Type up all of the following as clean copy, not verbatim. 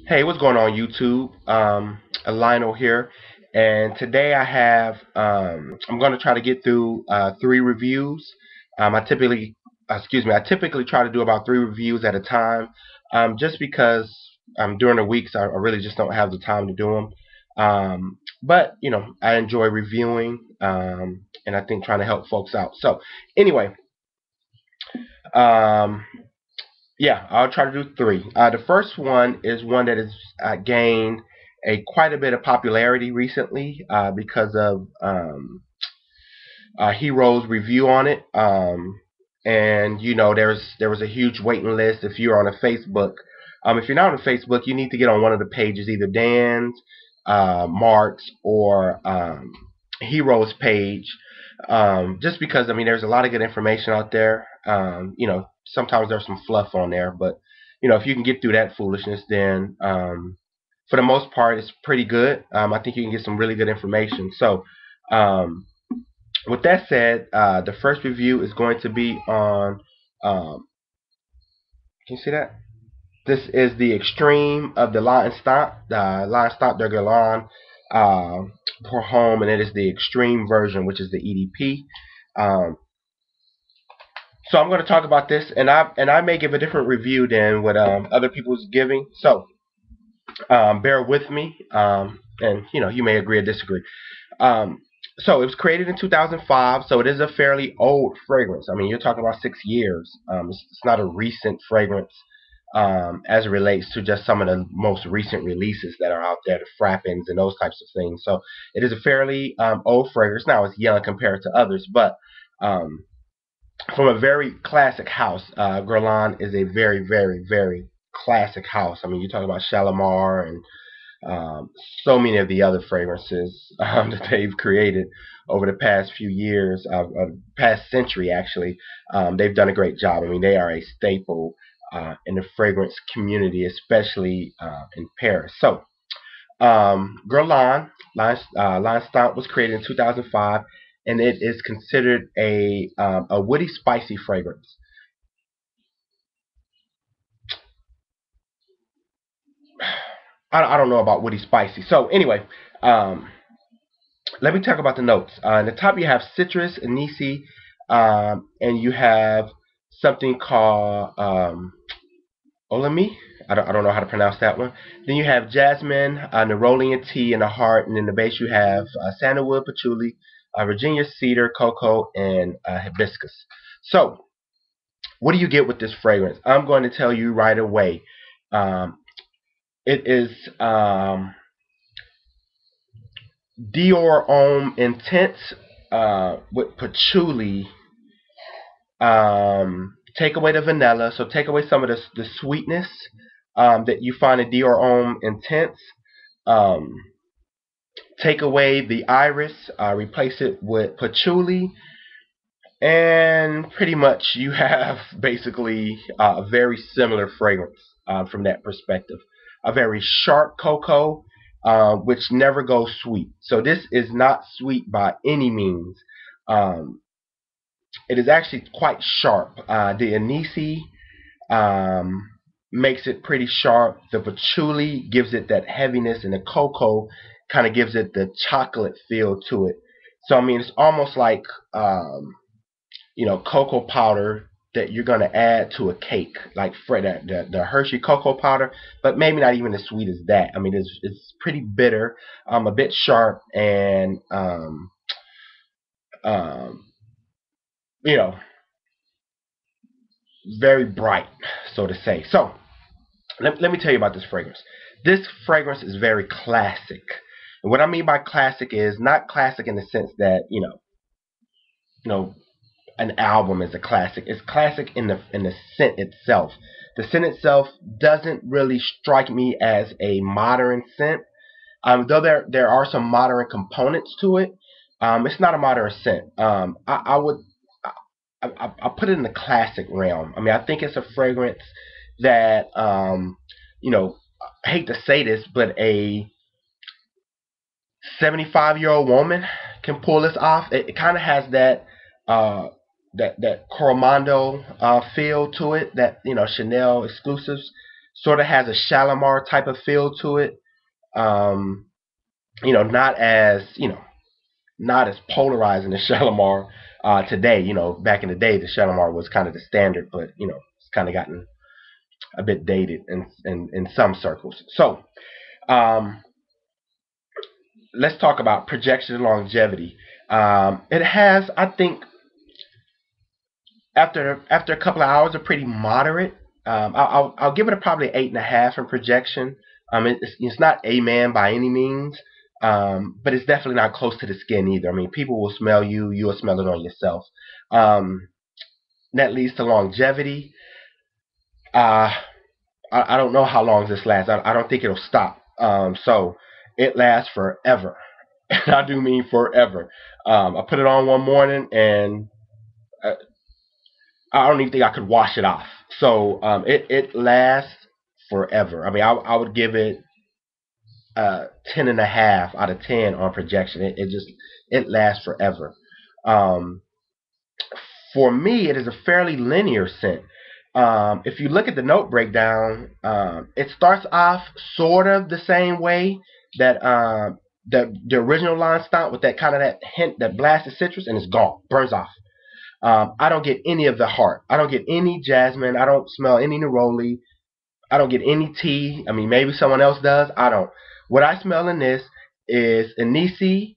Hey, what's going on YouTube? Lionel here, and today I have I'm going to try to get through three reviews. I typically try to do about three reviews at a time, just because during the weeks I really just don't have the time to do them. But I enjoy reviewing, and I think trying to help folks out. So anyway, um, yeah, I'll try to do three. The first one is one that has gained quite a bit of popularity recently because of Hero's review on it. And there was a huge waiting list if you're on a Facebook. If you're not on Facebook, you need to get on one of the pages, either Dan's, Mark's, or Hero's page. Just because there's a lot of good information out there. Sometimes there's some fluff on there, but if you can get through that foolishness, then for the most part, it's pretty good. I think you can get some really good information. So, with that said, the first review is going to be on. Um, can you see that? This is the Extreme of the L'Instant De Guerlain for home, and it is the Extreme version, which is the EDP. Um, so I'm going to talk about this, and I may give a different review than what other people's giving. So bear with me, and you may agree or disagree. So it was created in 2005, so it is a fairly old fragrance. I mean, you're talking about 6 years. It's not a recent fragrance as it relates to just some of the most recent releases that are out there, the frappings and those types of things. So it is a fairly old fragrance. Now it's young compared to others, but um, from a very classic house. Guerlain is a very, very, very classic house. I mean, you're talking about Shalimar and so many of the other fragrances that they've created over the past few years, past century actually. They've done a great job. I mean, they are a staple in the fragrance community, especially in Paris. So, Guerlain L'Instant was created in 2005, and it is considered a woody, spicy fragrance. I don't know about woody, spicy. So anyway, um, let me talk about the notes. In the top, you have citrus, anise, and you have something called olami. I don't know how to pronounce that one. Then you have jasmine, neroli, and tea in the heart, and in the base you have sandalwood, patchouli, Virginia cedar, cocoa, and hibiscus. So, what do you get with this fragrance? I'm going to tell you right away. Um, it is Dior Homme Intense with patchouli. Take away the vanilla, so take away some of the sweetness that you find in Dior Homme Intense. Um, Take away the iris, replace it with patchouli, and pretty much you have basically a very similar fragrance from that perspective. A very sharp cocoa, which never goes sweet. So this is not sweet by any means. Um, it is actually quite sharp. The anise um, makes it pretty sharp. The patchouli gives it that heaviness, and the cocoa kind of gives it the chocolate feel to it. So I mean, it's almost like cocoa powder that you're gonna add to a cake, like for the Hershey cocoa powder, but maybe not even as sweet as that. I mean, it's pretty bitter, a bit sharp, and um, you know, very bright, so to say. So let me tell you about this fragrance. This fragrance is very classic. And what I mean by classic is not classic in the sense that you know an album is a classic. It's classic in the scent itself. The scent itself doesn't really strike me as a modern scent. Though there are some modern components to it, it's not a modern scent. I would I put it in the classic realm. I mean, I think it's a fragrance that you know I hate to say this, but a 75-year-old woman can pull this off. It kind of has that uh, that Coromando feel to it, that Chanel exclusives. Sort of has a Shalimar type of feel to it. Um, not as not as polarizing as Shalimar today. Back in the day, the Shalimar was kind of the standard, but it's kind of gotten a bit dated in some circles. So um, let's talk about projection and longevity. It has, I think, after a couple of hours, are pretty moderate. I'll give it a probably 8.5 in projection. It's not a man by any means, but it's definitely not close to the skin either. I mean, people will smell you, you'll smell it on yourself. Um, that leads to longevity. Uh, I don't know how long this lasts. I don't think it'll stop. So it lasts forever, and I do mean forever. I put it on one morning, and uh, I don't even think I could wash it off. So it lasts forever. I mean, I would give it 10.5 out of 10 on projection. It lasts forever. Um, for me, it is a fairly linear scent. If you look at the note breakdown, it starts off sort of the same way that the original line stomp, with that kind of that hint, that blasted citrus, and it's gone, burns off. I don't get any of the heart. I don't get any jasmine. I don't smell any neroli. I don't get any tea. I mean, maybe someone else does. I don't. What I smell in this is anise,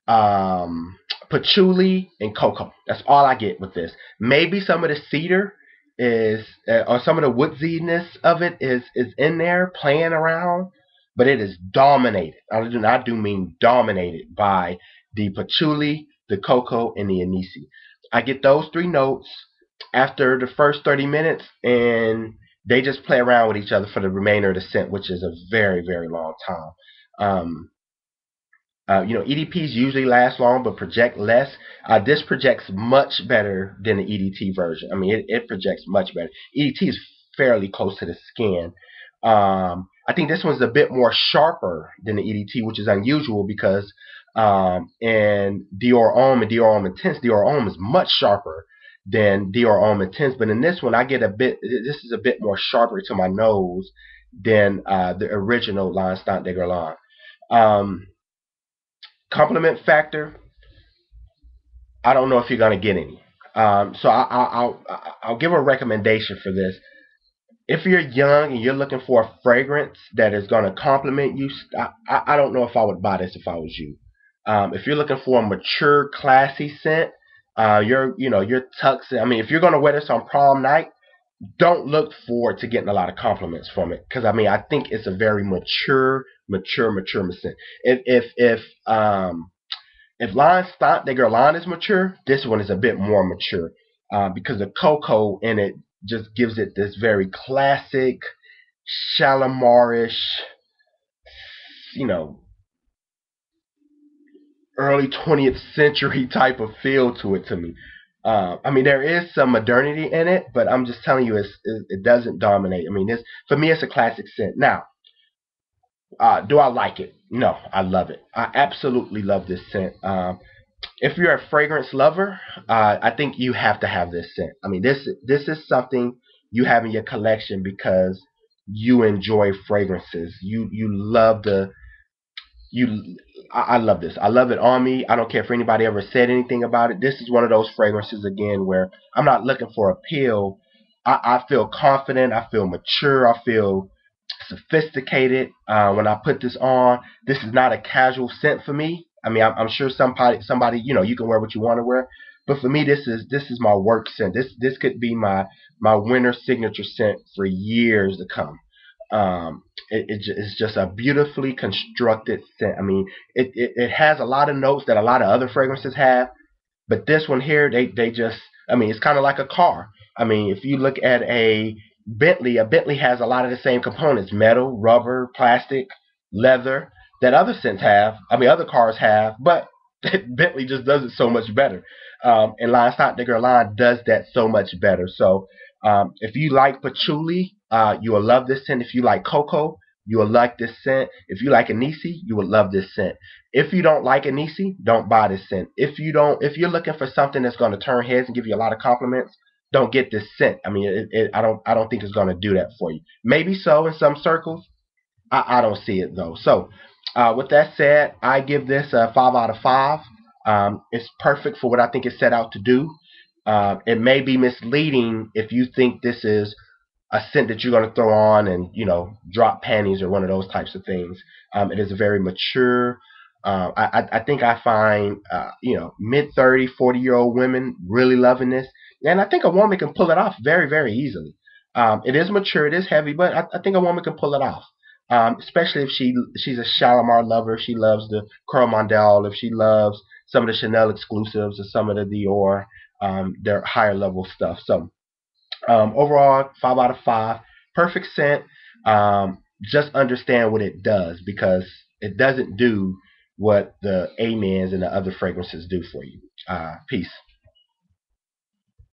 um, patchouli, and cocoa. That's all I get with this. Maybe some of the cedar is, or some of the woodsiness of it is in there playing around, but it is dominated. I do mean dominated by the patchouli, the cocoa, and the anise. I get those three notes after the first 30 minutes, and they just play around with each other for the remainder of the scent, which is a very, very long time. Um, EDPs usually last long but project less. This projects much better than the EDT version. I mean, it projects much better. EDT is fairly close to the skin. I think this one's a bit more sharper than the EDT, which is unusual because in Dior Homme and Dior Homme Intense, Dior Homme is much sharper than Dior Homme Intense. But in this one, I get this is a bit more sharper to my nose than the original L'Instant De Guerlain. Um, Compliment factor, I don't know if you're going to get any. So I'll give a recommendation for this. If you're young and you're looking for a fragrance that is going to compliment you, I don't know if I would buy this if I was you. If you're looking for a mature, classy scent, your tux. I mean, if you're going to wear this on prom night, don't look forward to getting a lot of compliments from it, because I mean, I think it's a very mature scent. If L'Instant De Guerlain is mature, this one is a bit more mature, because the cocoa in it just gives it this very classic Shalimarish, you know, early 20th century type of feel to it to me. I mean, there is some modernity in it, but I'm just telling you, it doesn't dominate. I mean, for me, it's a classic scent. Now, do I like it? No, I love it. I absolutely love this scent. If you're a fragrance lover, I think you have to have this scent. I mean, this is something you have in your collection because you enjoy fragrances. You love the you. I love this. I love it on me. I don't care if anybody ever said anything about it. This is one of those fragrances again where I'm not looking for appeal. I feel confident. I feel mature. I feel sophisticated when I put this on. This is not a casual scent for me. I mean, I'm sure somebody, you can wear what you want to wear, but for me, this is my work scent. This could be my winter signature scent for years to come. It's just a beautifully constructed scent. I mean, it has a lot of notes that a lot of other fragrances have, but this one here, they just, I mean, it's kind of like a car. I mean, if you look at a Bentley has a lot of the same components: metal, rubber, plastic, leather, that other scents have. I mean, other cars have, but Bentley just does it so much better. And L'Instant De Guerlain does that so much better. So if you like patchouli, you will love this scent. If you like cocoa, you will like this scent. If you like anise, you will love this scent. If you don't like anise, don't buy this scent. If you're looking for something that's going to turn heads and give you a lot of compliments, don't get this scent. I mean, I don't think it's going to do that for you. Maybe so in some circles. I don't see it though. So, with that said, I give this a 5 out of 5. It's perfect for what I think it set out to do. It may be misleading if you think this is a scent that you're going to throw on and drop panties or one of those types of things. It is a very mature. I think I find mid 30, 40-year old women really loving this, and I think a woman can pull it off very, very easily. It is mature, it is heavy, but I think a woman can pull it off. Especially if she's a Shalimar lover, if she loves the Curl Mondale, if she loves some of the Chanel exclusives or some of the Dior, their higher level stuff. So overall, 5 out of 5. Perfect scent. Just understand what it does, because it doesn't do what the Amens and the other fragrances do for you. Peace.